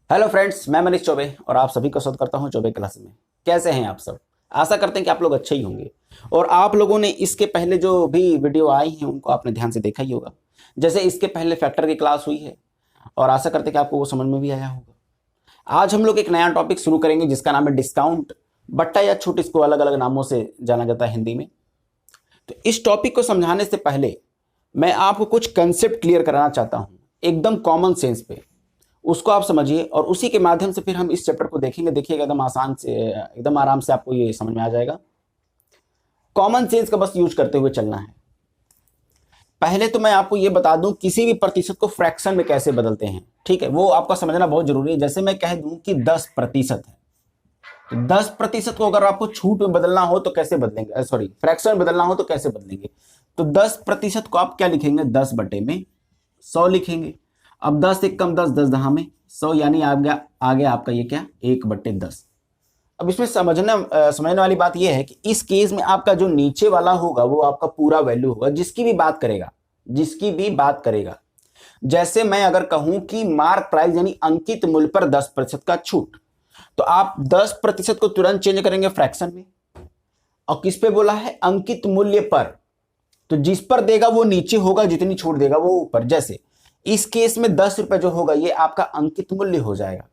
Hello friends, मैं मनीष चौबे और आप सभी का स्वागत करता हूं चौबे क्लास में। कैसे हैं आप सब? आशा करते हैं कि आप लोग अच्छे ही होंगे। और आप लोगों ने इसके पहले जो भी वीडियो आई हैं उनको आपने ध्यान से देखा ही होगा। जैसे इसके पहले फैक्टर की क्लास हुई है और आशा करते हैं कि आपको वो समझ में भी आया होगा। आज हम लोग एक नया टॉपिक शुरू करेंगे जिसका नाम है डिस्काउंट, बट्टा या छूट, इसको अलग अलग नामों से जाना जाता है हिंदी में। तो इस टॉपिक को समझाने से पहले मैं आपको कुछ कंसेप्ट क्लियर कराना चाहता हूँ, एकदम कॉमन सेंस पे। उसको आप समझिए और उसी के माध्यम से फिर हम इस चैप्टर को देखेंगे। देखिएगा एकदम आसान से, एकदम आराम से आपको ये समझ में आ जाएगा। कॉमन सेंस का बस यूज करते हुए चलना है। पहले तो मैं आपको ये बता दूं किसी भी प्रतिशत को फ्रैक्शन में कैसे बदलते हैं, ठीक है? वो आपका समझना बहुत जरूरी है। जैसे मैं कह दूं कि 10% है, तो 10% को अगर आपको छूट में बदलना हो तो कैसे बदलेंगे, सॉरी फ्रैक्शन में बदलना हो तो कैसे बदलेंगे? तो 10% को आप क्या लिखेंगे? 10/100 लिखेंगे। अब 10 एक कम 10, 10 दहा में 100, यानी आगे आपका ये क्या? 1/10। अब इसमें समझने वाली बात यह है कि इस केस में आपका जो नीचे वाला होगा वो आपका पूरा वैल्यू होगा, जिसकी भी बात करेगा। जैसे मैं अगर कहूं कि मार्क प्राइस यानी अंकित मूल्य पर 10% का छूट, तो आप 10% को तुरंत चेंज करेंगे फ्रैक्शन में। और किस पे बोला है? अंकित मूल्य पर। तो जिस पर देगा वो नीचे होगा, जितनी छूट देगा वो ऊपर। जैसे इस केस में 10 रुपए जो होगा ये आपका अंकित मूल्य हो जाएगा।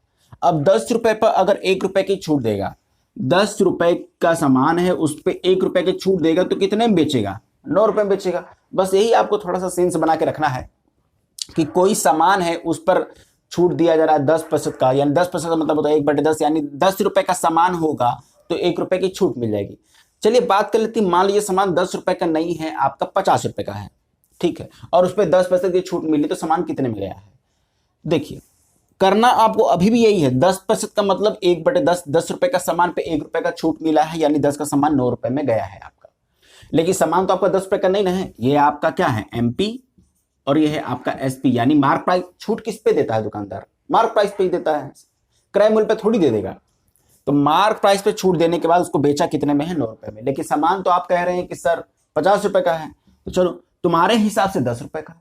अब 10 रुपए पर अगर 1 रुपए की छूट देगा, 10 रुपए का सामान है, उस पर 1 रुपए की छूट देगा तो कितने में बेचेगा? 9 रुपए में बेचेगा। बस यही आपको थोड़ा सा सेंस बना के रखना है कि कोई सामान है उस पर छूट दिया जा रहा है 10% का, यानी 10% का मतलब होता है 1/10, यानी 10 रुपए का सामान होगा तो 1 रुपए की छूट मिल जाएगी। चलिए बात कर लेते हैं, मान लीजिए सामान 10 रुपए का नहीं है, आपका 50 रुपए का है, ठीक है, और उस पर 10% की छूट मिली, तो सामान कितने में गया है? देखिए, करना आपको अभी भी यही है। 10% का मतलब 1/10, 10 रुपए का सामान पे 1 रुपए का छूट मिला है, यानी 10 का सामान 9 रुपए में गया है आपका। लेकिन सामान तो आपका 10 रुपए का नहीं ना है, ये आपका क्या है? MP, और ये है आपका SP, यानी मार्क प्राइस। छूट किस पे देता है दुकानदार? मार्क प्राइस पे ही देता है, क्रय मूल्य पे थोड़ी दे देगा। तो मार्क प्राइस पे छूट देने के बाद उसको बेचा कितने में है? 9 रुपए में। लेकिन सामान तो आप कह रहे हैं कि सर 50 रुपए का है, तो चलो तुम्हारे हिसाब से 10 रुपए का है,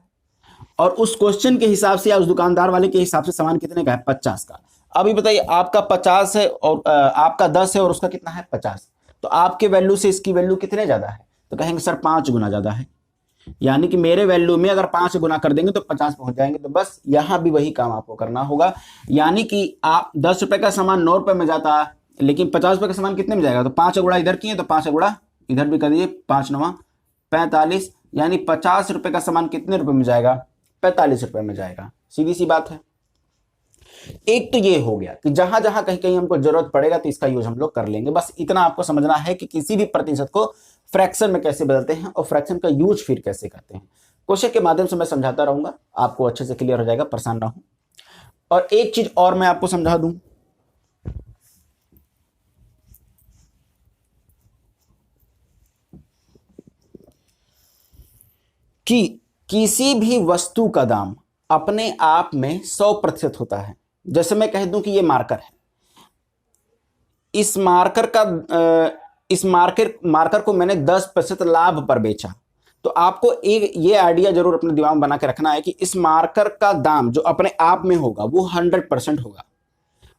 और उस क्वेश्चन के हिसाब से या उस दुकानदार वाले के हिसाब से सामान कितने का है? 50 का। अभी बताइए, आपका 50 है और आपका 10 है और उसका कितना है? 50। तो आपके वैल्यू से इसकी वैल्यू कितने ज्यादा है? तो कहेंगे सर 5 गुना ज्यादा है, यानी कि मेरे वैल्यू में अगर 5 गुना कर देंगे तो 50 पहुंच जाएंगे। तो बस यहां भी वही काम आपको करना होगा, यानी कि आप 10 रुपए का सामान 9 रुपए में जाता है, लेकिन 50 रुपए का सामान कितने में जाएगा? तो 5 गुणा इधर किए तो 5 गुणा इधर भी कर दीजिए, 5 9 45, यानी 50 रुपए का सामान कितने रुपए में जाएगा? 45 रुपए में जाएगा। सीधी सी बात है। एक तो ये हो गया कि जहां जहां कहीं कहीं हमको जरूरत पड़ेगा तो इसका यूज हम लोग कर लेंगे। बस इतना आपको समझना है कि किसी भी प्रतिशत को फ्रैक्शन में कैसे बदलते हैं और फ्रैक्शन का यूज फिर कैसे करते हैं। क्वेश्चन के माध्यम से मैं समझाता रहूंगा, आपको अच्छे से क्लियर हो जाएगा, परेशान ना हो। और एक चीज और मैं आपको समझा दूं कि किसी भी वस्तु का दाम अपने आप में 100% होता है। जैसे मैं कह दूं कि ये मार्कर है, इस मार्कर को मैंने 10% लाभ पर बेचा, तो आपको एक ये आइडिया जरूर अपने दिमाग में बना के रखना है कि इस मार्कर का दाम जो अपने आप में होगा वो 100% होगा,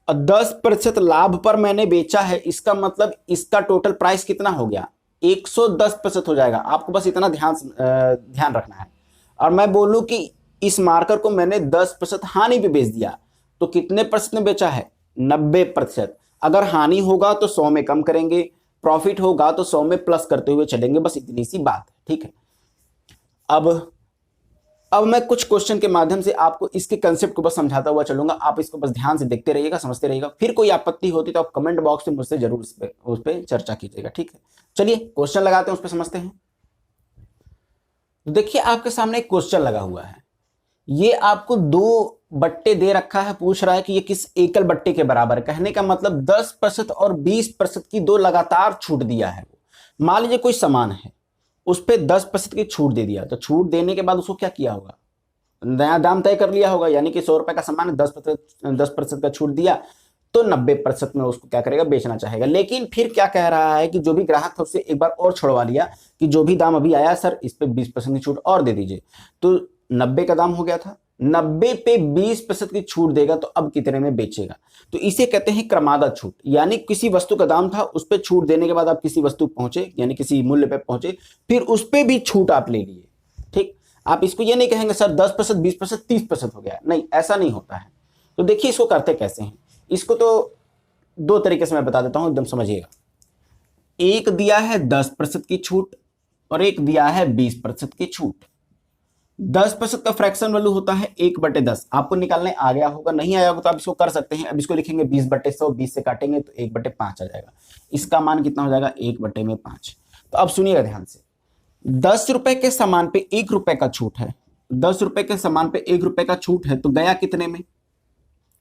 और 10% लाभ पर मैंने बेचा है, इसका मतलब इसका टोटल प्राइस कितना हो गया? 110% हो जाएगा। आपको बस इतना ध्यान रखना है। और मैं बोलूं कि इस मार्कर को मैंने 10% हानि पे बेच दिया, तो कितने परसेंट में बेचा है? 90%। अगर हानि होगा तो 100 में कम करेंगे, प्रॉफिट होगा तो 100 में प्लस करते हुए चलेंगे। बस इतनी सी बात है, ठीक है। अब मैं कुछ क्वेश्चन के माध्यम से आपको इसके कंसेप्ट को बस समझाता हुआ चलूंगा। आप इसको बस ध्यान से देखते रहिएगा, समझते रहिएगा। फिर कोई आपत्ति होती तो आप कमेंट बॉक्स में मुझसे जरूर उस पर चर्चा कीजिएगा, ठीक है। चलिए क्वेश्चन लगाते हैं, उस पर समझते हैं। तो देखिए, आपके सामने एक क्वेश्चन लगा हुआ है। ये आपको 2 बट्टे दे रखा है, पूछ रहा है कि ये किस एकल बट्टे के बराबर है। कहने का मतलब 10% और 20% की 2 लगातार छूट दिया है। मान लीजिए कोई सामान है, उस पर 10% की छूट दे दिया, तो छूट देने के बाद उसको क्या किया होगा? नया दाम तय कर लिया होगा, यानी कि 100 रुपए का सामान है, 10% का छूट दिया तो 90% में उसको क्या करेगा? बेचना चाहेगा। लेकिन फिर क्या कह रहा है कि जो भी ग्राहक था उससे एक बार और छुड़वा लिया कि जो भी दाम अभी आया सर, इस पे 20% की छूट और दे दीजिए। तो 90 का दाम हो गया था, 90 पे 20% की छूट देगा तो अब कितने में बेचेगा। तो इसे कहते हैं क्रमागत छूट, यानी किसी वस्तु का दाम था, उस पर छूट देने के बाद आप किसी वस्तु पहुंचे, यानी किसी मूल्य पे पहुंचे, फिर उस पर भी छूट आप ले लिए। ठीक, आप इसको ये नहीं कहेंगे सर 10%, 20%, 30% हो गया, नहीं, ऐसा नहीं होता है। तो देखिए इसको करते कैसे हैं। इसको तो दो तरीके से मैं बता देता हूं, एकदम समझिएगा। एक दिया है 10% की छूट और एक दिया है 20% की छूट। 10% का फ्रैक्शन वैल्यू होता है 1/10। आपको निकालने आ गया होगा, नहीं आया होगा तो आप इसको कर सकते हैं। अब इसको लिखेंगे 20/100, 20 से काटेंगे तो 1/5 आ जाएगा। इसका मान कितना हो जाएगा, 1/5। तो अब सुनिएगा ध्यान से, 10 रुपए के सामान पे 1 रुपए का छूट है। 10 रुपए के सामान पे 1 रुपए का छूट है तो गया कितने में,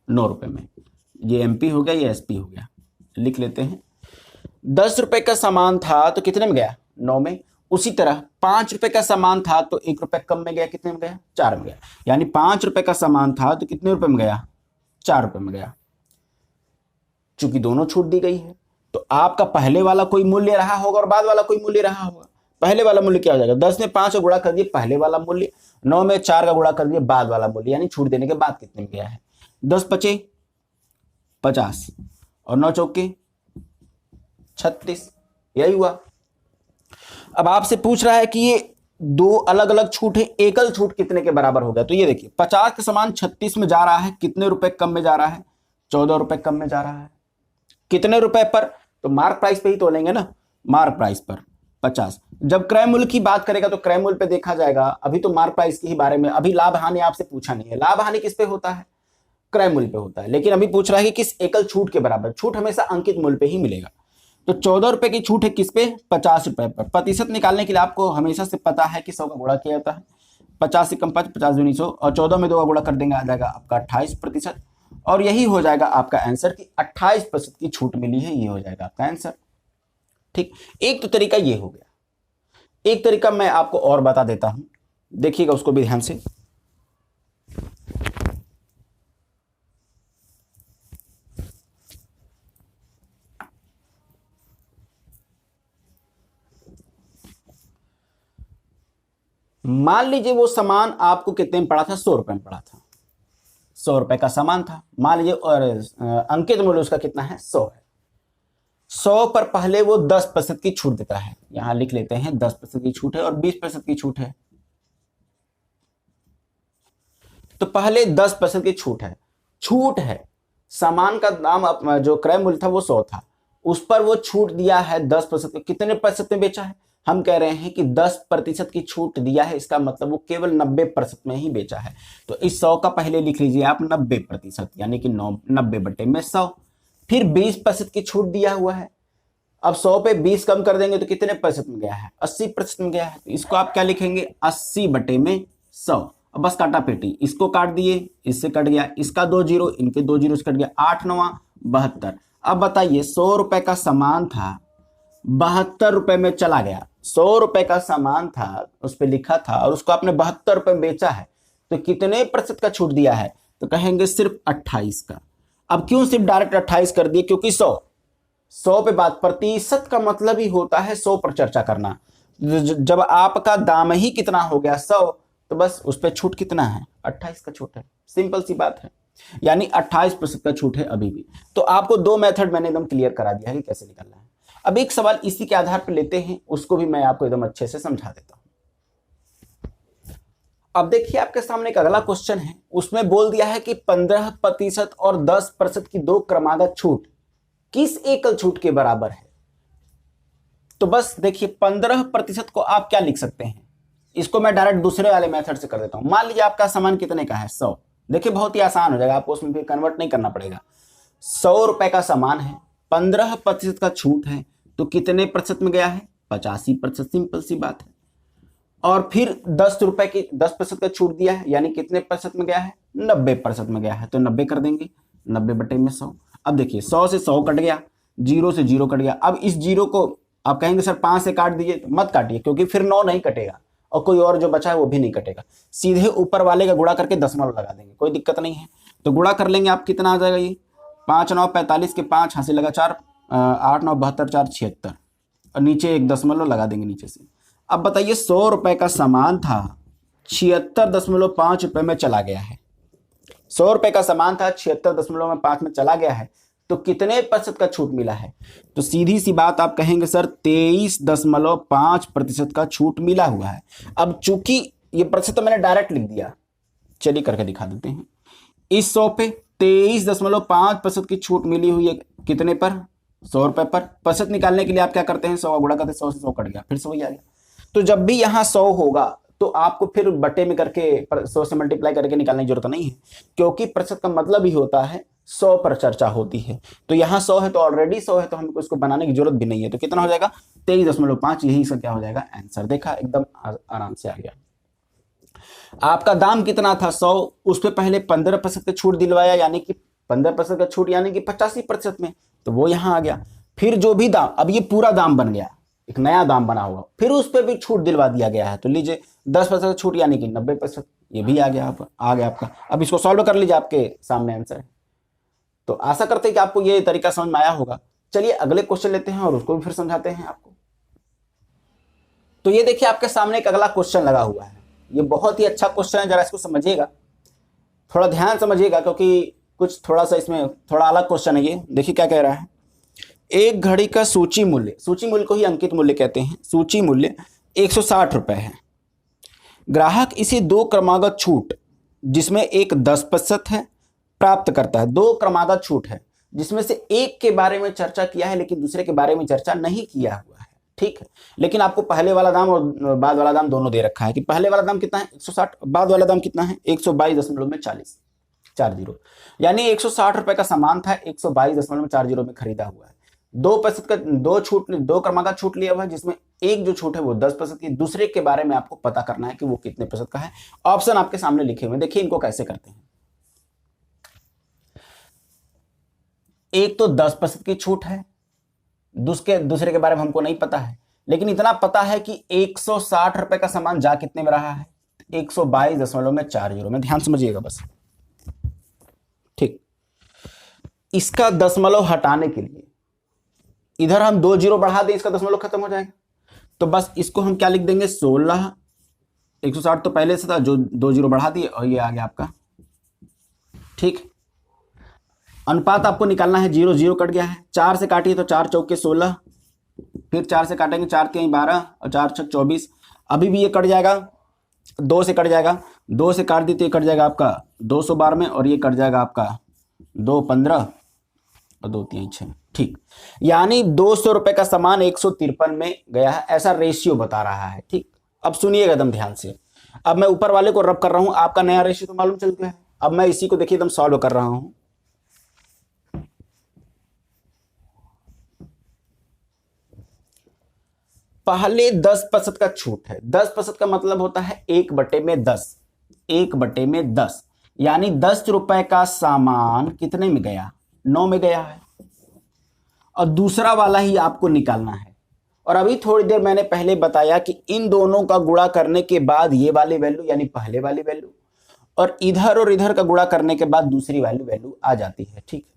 9 रुपए में। ये एमपी हो गया, ये एसपी हो गया, लिख लेते हैं। 10 रुपए का सामान था तो कितने में गया, 9 में। उसी तरह 5 रुपए का सामान था तो 1 रुपए कम में गया, कितने में गया, 4 में गया। यानी 5 रुपए का सामान था तो कितने रुपए में गया, 4 रुपए में गया। चूंकि दोनों छूट दी गई है तो आपका पहले वाला कोई मूल्य रहा होगा और बाद वाला कोई मूल्य रहा होगा। पहले वाला मूल्य क्या हो जाएगा, 10 में 5 का गुणा कर दिए पहले वाला मूल्य, 9 में 4 का गुणा कर दिए बाद वाला मूल्य, यानी छूट देने के बाद कितने में गया है। 10 पचे 50 और 9 चौके 36, यही हुआ। अब आपसे पूछ रहा है कि ये दो अलग अलग छूट है, एकल छूट कितने के बराबर हो गया। तो ये देखिए 50 का सामान 36 में जा रहा है, कितने रुपए कम में जा रहा है, 14 रुपए कम में जा रहा है। कितने रुपए पर, तो मार्क प्राइस पे ही तो लेंगे ना, मार्क प्राइस पर 50। जब क्रय मूल्य की बात करेगा तो क्रय मूल्य पे देखा जाएगा। अभी तो मार्क प्राइस के ही बारे में, अभी लाभ हानि आपसे पूछा नहीं है। लाभ हानि किस पे होता है, क्रय मूल्य पे होता है। लेकिन अभी पूछ रहा है कि किस एकल छूट के बराबर। छूट हमेशा अंकित मूल्य पे ही मिलेगा। तो 14 रुपए की छूट है किस पे, 50 रुपए पर। प्रतिशत निकालने के लिए आपको हमेशा से पता है कि 100 का गुणा किया जाता है। 50 से कम 5, 50 दूनी 100 और 14 में 2 का गुणा कर देंगे, आ जाएगा आपका 28%। और यही हो जाएगा आपका आंसर कि 28% की छूट मिली है, ये हो जाएगा आपका आंसर। ठीक, एक तो तरीका ये हो गया। एक तरीका मैं आपको और बता देता हूं, देखिएगा उसको भी ध्यान से। मान लीजिए वो सामान आपको कितने में पड़ा था, 100 रुपए में पड़ा था। 100 रुपए का सामान था, मान लीजिए, और अंकित मूल्य उसका कितना है, 100 है। 100 पर पहले वो 10% की छूट देता है, यहां लिख लेते हैं 10% की छूट है और 20% की छूट है। तो पहले 10% की छूट है, छूट है, सामान का दाम जो क्रय मूल्य था वो 100 था, उस पर वो छूट दिया है 10%। कितने प्रतिशत में बेचा है, हम कह रहे हैं कि 10% की छूट दिया है, इसका मतलब वो केवल 90% में ही बेचा है। तो इस 100 का पहले लिख लीजिए आप 90%, यानी कि 90/100। फिर 20% की छूट दिया हुआ है। अब 100 पे 20 कम कर देंगे तो कितने प्रतिशत में गया है, 80% में गया है। तो इसको आप क्या लिखेंगे, 80/100। अब बस काटा पेटी, इसको काट दिए, इससे कट गया, इसका 2 जीरो, इनके 2 जीरो से कट गया, 8 9 72। अब बताइए 100 रुपए का सामान था, 72 रुपए में चला गया। 100 रुपए का सामान था, उस पर लिखा था, और उसको आपने 72 रुपए में बेचा है, तो कितने प्रतिशत का छूट दिया है, तो कहेंगे सिर्फ 28 का। अब क्यों सिर्फ डायरेक्ट 28 कर दिए, क्योंकि 100 पे बात, प्रतिशत का मतलब ही होता है 100 पर चर्चा करना। जब आपका दाम ही कितना हो गया 100, तो बस उस पर छूट कितना है, 28 का छूट है। सिंपल सी बात है, यानी 28% का छूट है अभी भी। तो आपको 2 मेथड मैंने एकदम क्लियर करा दिया है कि कैसे निकालना है। अब एक सवाल इसी के आधार पर लेते हैं, उसको भी मैं आपको एकदम अच्छे से समझा देता हूं। अब देखिए आपके सामने एक अगला क्वेश्चन है, उसमें बोल दिया है कि 15% और 10% की दो क्रमागत छूट किस एकल छूट के बराबर है। तो बस देखिए 15% को आप क्या लिख सकते हैं, इसको मैं डायरेक्ट दूसरे वाले मेथड से कर देता हूं। मान लीजिए आपका सामान कितने का है, 100। देखिए बहुत ही आसान हो जाएगा, आपको उसमें फिर कन्वर्ट नहीं करना पड़ेगा। 100 रुपए का सामान है, 15% का छूट है, तो कितने प्रतिशत में गया है, 85%। सिंपल सी बात है। और फिर 10 रुपए की 10% का छूट दिया है, यानी कितने प्रतिशत में गया है, 90% में गया है। तो 90 कर देंगे, 90/100। अब देखिए 100 से 100 कट गया, 0 से 0 कट गया। अब इस 0 को आप कहेंगे सर 5 से काट दीजिए, तो मत काटिए, क्योंकि फिर 9 नहीं कटेगा और कोई और जो बचा है वो भी नहीं कटेगा। सीधे ऊपर वाले का गुणा करके दशमलव लगा देंगे, कोई दिक्कत नहीं है। तो गुणा कर लेंगे आप, कितना आ जाएगा, ये 5 9 45 के 5 हासिल लगा 4, 8 9 72 4 76, और नीचे एक दशमलव लगा देंगे नीचे से। अब बताइए 100 रुपए का सामान था, 76.5 रुपए में चला गया है। 100 रुपए का सामान था, 76.5 में चला गया है, तो कितने प्रतिशत का छूट मिला है? तो सीधी सी बात आप कहेंगे सर 23.5% का छूट मिला हुआ है। अब चूंकि ये प्रतिशत तो मैंने डायरेक्ट लिख दिया, चलिए करके दिखा देते हैं। इस 100 पे 23.5% की छूट मिली हुई है, कितने पर? 100 रुपए पर। प्रतिशत निकालने के लिए आप क्या करते हैं, 100 गुणा करते हैं, 100 से 100 कट गया, फिर से वही आ गया। तो जब भी यहाँ 100 होगा तो आपको फिर बटे में करके 100 से मल्टीप्लाई करके निकालने की जरूरत नहीं है, क्योंकि प्रतिशत का मतलब ही होता है 100 पर चर्चा होती है। तो यहाँ 100 है तो ऑलरेडी 100 है, तो हमको इसको बनाने की जरूरत भी नहीं है। तो कितना हो जाएगा? 23.5, यही इसका क्या हो जाएगा आंसर। देखा, एकदम आराम से आ गया। आपका दाम कितना था 100, उस पर पहले 15% का छूट दिलवाया, यानी कि 15% का छूट यानी कि 85% में, तो वो यहाँ आ गया। फिर जो भी दाम, अब ये पूरा दाम बन गया, एक नया दाम बना हुआ, फिर उस पर भी छूट दिलवा दिया गया है। तो लीजिए 10% छूट यानी कि 90%, ये भी आ गया आपका। अब इसको सॉल्व कर लीजिए, आपके सामने आंसर है। तो आशा करते हैं कि आपको ये तरीका समझ में आया होगा। चलिए अगले क्वेश्चन लेते हैं और उसको भी फिर समझाते हैं आपको। तो ये देखिए आपके सामने एक अगला क्वेश्चन लगा हुआ है, ये बहुत ही अच्छा क्वेश्चन है, जरा इसको समझिएगा, थोड़ा ध्यान समझिएगा, क्योंकि कुछ थोड़ा सा इसमें थोड़ा अलग क्वेश्चन है ये। देखिए क्या कह रहा है, एक घड़ी का सूची मूल्य को ही अंकित मूल्य कहते हैं, सूची मूल्य 160 रुपए है। ग्राहक इसे 2 क्रमागत छूट, जिसमें एक 10% है, प्राप्त करता है। 2 क्रमागत छूट है, जिसमें से एक के बारे में चर्चा किया है लेकिन दूसरे के बारे में चर्चा नहीं किया हुआ है, ठीक है। लेकिन आपको पहले वाला दाम और बाद वाला दाम दोनों दे रखा है कि पहले वाला दाम कितना है 160, बाद वाला दाम कितना है 122.40, यानी 160 रुपए का सामान था, 122.40 में खरीदा हुआ है। 2% का 2 क्रमागत छूट लिया हुआ है, जिसमें एक जो छूट है वो 10% की, दूसरे के बारे में आपको पता करना है कि वो कितने प्रतिशत का है। ऑप्शन आपके सामने लिखे हुए, देखिए इनको कैसे करते हैं। एक तो 10% की छूट है, दूसरे के बारे में हमको नहीं पता है, लेकिन इतना पता है कि 160 रुपए का सामान जा कितने में रहा है 122.40 में। ध्यान समझिएगा बस, ठीक। इसका दशमलव हटाने के लिए इधर हम 2 जीरो बढ़ा दें, इसका दशमलव खत्म हो जाएगा। तो बस इसको हम क्या लिख देंगे 16, 160 तो पहले से था, जो 2 जीरो बढ़ा दिए और ये आ गया आपका, ठीक। अनुपात आपको निकालना है, 0 0 कट गया है, 4 से काटिए तो 4 चौके 16, फिर 4 से काटेंगे 4 के 12 और 4 6 24, अभी भी ये कट जाएगा, 2 से कट जाएगा, 2 से काट दी तो ये कट जाएगा आपका 212 में, और ये कट जाएगा आपका 2 15 और 2 3 6, ठीक। यानी 200 रुपए का सामान 153 में गया है, ऐसा रेशियो बता रहा है, ठीक। अब सुनिएगा एकदम ध्यान से, अब मैं ऊपर वाले को रब कर रहा हूं, आपका नया रेशियो तो मालूम चल गया है। अब मैं इसी को देखिए एकदम सॉल्व कर रहा हूं। पहले 10% का छूट है, 10% का मतलब होता है 1/10, 1/10, यानी 10 रुपए का सामान कितने में गया 9 में गया है, और दूसरा वाला ही आपको निकालना है। और अभी थोड़ी देर मैंने पहले बताया कि इन दोनों का गुणा करने के बाद ये वाली वैल्यू यानी पहले वाली वैल्यू, और इधर का गुणा करने के बाद दूसरी वैल्यू आ जाती है, ठीक।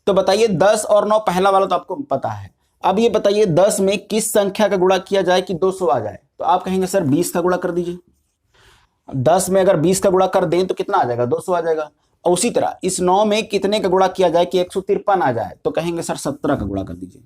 तो बताइए 10 और 9, पहला वाला तो आपको पता है। अब ये बताइए 10 में किस संख्या का गुणा किया जाए कि 200 आ जाए? तो आप कहेंगे सर 20 का गुणा कर दीजिए। 10 में अगर 20 का गुणा कर दें तो कितना आ जाएगा 200 आ जाएगा। और उसी तरह इस 9 में कितने का गुणा किया जाए कि 153 आ जाए? तो कहेंगे सर 17 का गुणा कर दीजिए।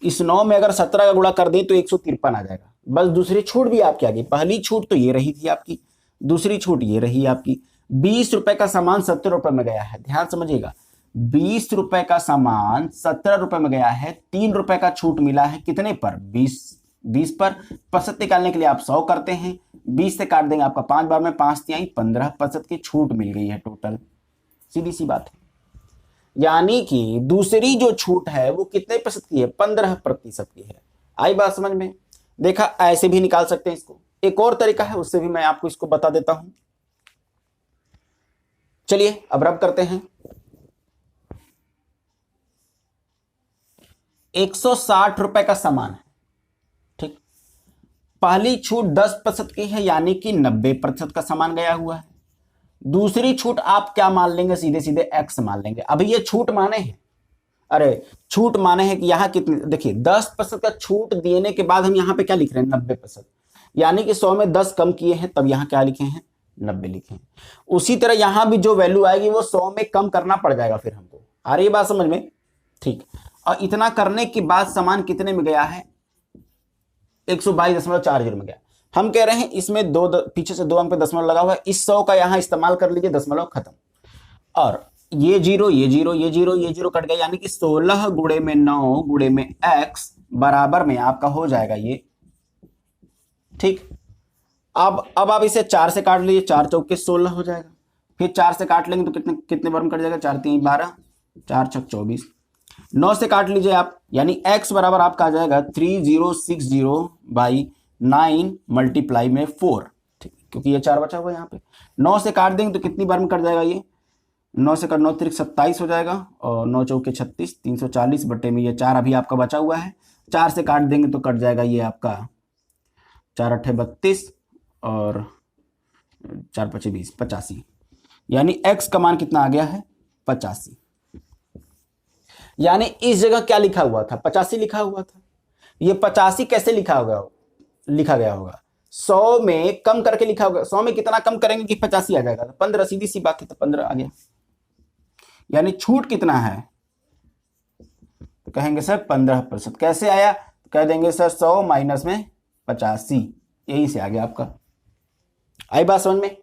इस 9 में अगर 17 का गुणा कर दें तो 153 आ जाएगा। बस दूसरी छूट भी आपकी आ गई। पहली छूट तो ये रही थी आपकी, दूसरी छूट ये रही आपकी। 20 रुपए का सामान 70 रुपए में गया है, ध्यान समझिएगा। 20 रुपए का सामान 17 रुपए में गया है, 3 रुपए का छूट मिला है कितने पर 20 पर। प्रतिशत निकालने के लिए आप 100 करते हैं, 20 से काट देंगे आपका 5 बार में, 5 तिहाई 15% की छूट मिल गई है टोटल। सीधी सी बात है, यानी कि दूसरी जो छूट है वो कितने प्रतिशत की है 15% की है। आई बात समझ में? देखा, ऐसे भी निकाल सकते हैं इसको। एक और तरीका है, उससे भी मैं आपको इसको बता देता हूं। चलिए अब रब करते हैं। 160 रुपए का सामान है, ठीक। पहली छूट 10% की है, यानी कि 90% का सामान गया हुआ है। दूसरी छूट आप क्या मान लेंगे? सीधे सीधे x मान लेंगे। अभी ये छूट माने हैं, अरे छूट माने हैं कि यहां कितने, देखिए 10% का छूट देने के बाद हम यहां पे क्या लिख रहे हैं 90%। यानी कि 100 में 10 कम किए हैं, तब यहाँ क्या लिखे हैं, 90 लिखे हैं। उसी तरह यहां भी जो वैल्यू आएगी वो 100 में कम करना पड़ जाएगा फिर हमको। आ रही है बात समझ में? ठीक। और इतना करने के बाद सामान कितने में गया है, 122.40 में गया। हम कह रहे हैं इसमें पीछे से 2 अंक पे दशमलव लगा हुआ है, इस 100 का यहां इस्तेमाल कर लीजिए, दशमलव खत्म। और ये जीरो ये जीरो ये जीरो ये जीरो कट गया, यानी कि 16 गुणे में 9 गुणे में x बराबर में आपका हो जाएगा ये। ठीक। अब आप इसे 4 से काट लीजिए, 4 चौके 16 हो जाएगा। फिर 4 से काट लेंगे तो कितने कितने बार में कट जाएगा, 4 3 12, 4 6 24। 9 से काट लीजिए आप, यानी x बराबर आपका आ जाएगा 3060/9 मल्टीप्लाई में 4। ठीक, क्योंकि ये 4 बचा हुआ है यहाँ पे। 9 से काट देंगे तो कितनी बार में कट जाएगा ये, 9 से 9 त्रिक 27 हो जाएगा, और 9 चौके 36, 340 बटे में ये 4 अभी आपका बचा हुआ है। 4 से काट देंगे तो कट जाएगा ये आपका 4 8 32 और 4 5 20, 85। यानी x का मान कितना आ गया है, 85। यानी इस जगह क्या लिखा हुआ था, 85 लिखा हुआ था। ये 85 कैसे लिखा गया होगा, 100 में कम करके लिखा होगा। 100 में कितना कम करेंगे कि 85 आ जाएगा, 15, सीधी सी बात है, तो 15 आ गया। यानी छूट कितना है, तो कहेंगे सर 15%। कैसे आया, तो कह देंगे सर 100 माइनस में 85, यही से आ गया आपका। आई बात समझ में?